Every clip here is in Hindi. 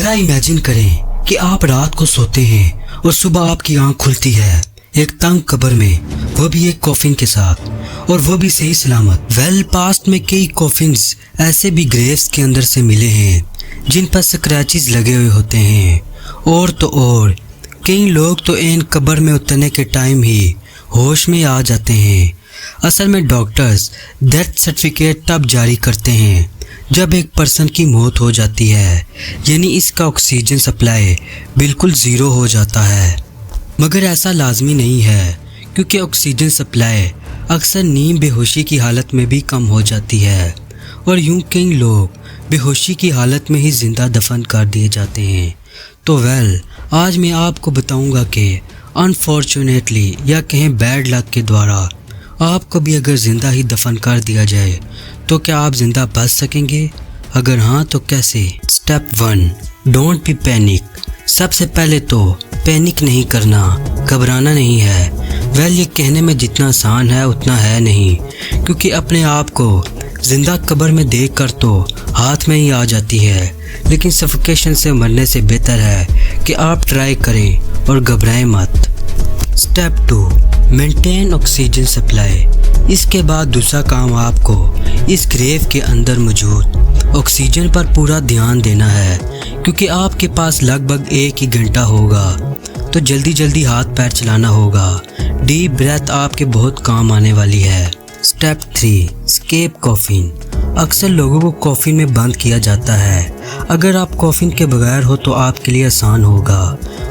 जरा इमेजिन करें कि आप रात को सोते हैं और सुबह आपकी आंख खुलती है एक तंग कब्र में, वो भी एक कॉफिन के साथ, और वो भी सही सलामत। पास्ट में कई कॉफिन्स ऐसे भी ग्रेव्स के अंदर से मिले हैं जिन पर स्क्रैचेस लगे हुए होते हैं, और तो और कई लोग तो इन कब्र में उतरने के टाइम ही होश में आ जाते हैं। असल में डॉक्टर्स डेथ सर्टिफिकेट तब जारी करते हैं जब एक पर्सन की मौत हो जाती है, यानी इसका ऑक्सीजन सप्लाई बिल्कुल ज़ीरो हो जाता है। मगर ऐसा लाजमी नहीं है, क्योंकि ऑक्सीजन सप्लाई अक्सर नींद बेहोशी की हालत में भी कम हो जाती है, और यूं कई लोग बेहोशी की हालत में ही ज़िंदा दफन कर दिए जाते हैं। तो आज मैं आपको बताऊंगा कि अनफॉर्चुनेटली या कहें बैड लक के द्वारा आपको भी अगर ज़िंदा ही दफन कर दिया जाए तो क्या आप ज़िंदा बच सकेंगे? अगर हाँ तो कैसे? Step 1, don't be panic. सबसे पहले तो पैनिक नहीं करना, घबराना नहीं है। ये कहने में जितना आसान है उतना है नहीं, क्योंकि अपने आप को जिंदा कब्र में देख कर तो हाथ में ही आ जाती है, लेकिन सफोकेशन से मरने से बेहतर है कि आप ट्राई करें और घबराएं मत। Step 2, maintain oxygen supply. इसके बाद दूसरा काम आपको इस ग्रेव के अंदर मौजूद ऑक्सीजन पर पूरा ध्यान देना है, क्योंकि आपके पास लगभग 1 ही घंटा होगा, तो जल्दी जल्दी हाथ पैर चलाना होगा। डीप ब्रेथ आपके बहुत काम आने वाली है। Step 3, escape coffin. अक्सर लोगों को कॉफिन में बंद किया जाता है। अगर आप कॉफिन के बगैर हो तो आपके लिए आसान होगा,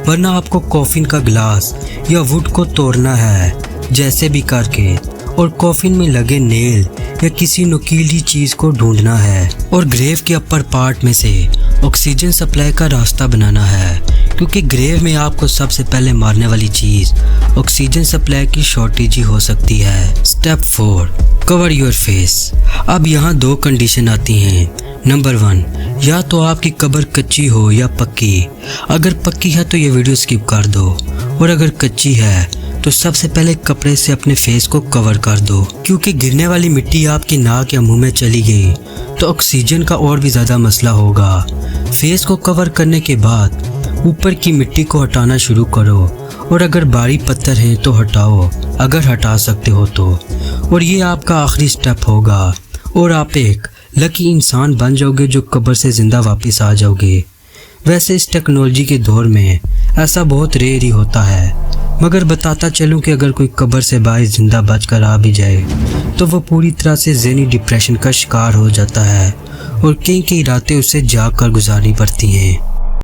वरना आपको कॉफिन का ग्लास या वुड को तोड़ना है जैसे भी करके, और कॉफिन में लगे नेल या किसी नुकीली चीज़ को ढूंढना है, और ग्रेव के अपर पार्ट में से ऑक्सीजन सप्लाई का रास्ता बनाना है, क्योंकि ग्रेव में आपको सबसे पहले मारने वाली चीज़ ऑक्सीजन सप्लाई की शॉर्टेज ही हो सकती है। Step 4, cover your face. अब यहाँ 2 कंडीशन आती हैं। नंबर 1, या तो आपकी कब्र कच्ची हो या पक्की। अगर पक्की है तो ये वीडियो स्किप कर दो, और अगर कच्ची है तो सबसे पहले कपड़े से अपने फेस को कवर कर दो, क्योंकि गिरने वाली मिट्टी आपकी नाक या मुंह में चली गई तो ऑक्सीजन का और भी ज़्यादा मसला होगा। फेस को कवर करने के बाद ऊपर की मिट्टी को हटाना शुरू करो, और अगर भारी पत्थर हैं तो हटाओ अगर हटा सकते हो तो, और ये आपका आखिरी स्टेप होगा, और आप एक लकी इंसान बन जाओगे जो कब्र से ज़िंदा वापस आ जाओगे। वैसे इस टेक्नोलॉजी के दौर में ऐसा बहुत रेयर ही होता है, मगर बताता चलूँ कि अगर कोई कब्र से बाहर ज़िंदा बच कर आ भी जाए तो वो पूरी तरह से ज़हनी डिप्रेशन का शिकार हो जाता है, और कई रातें उसे जाग कर गुजारनी पड़ती हैं।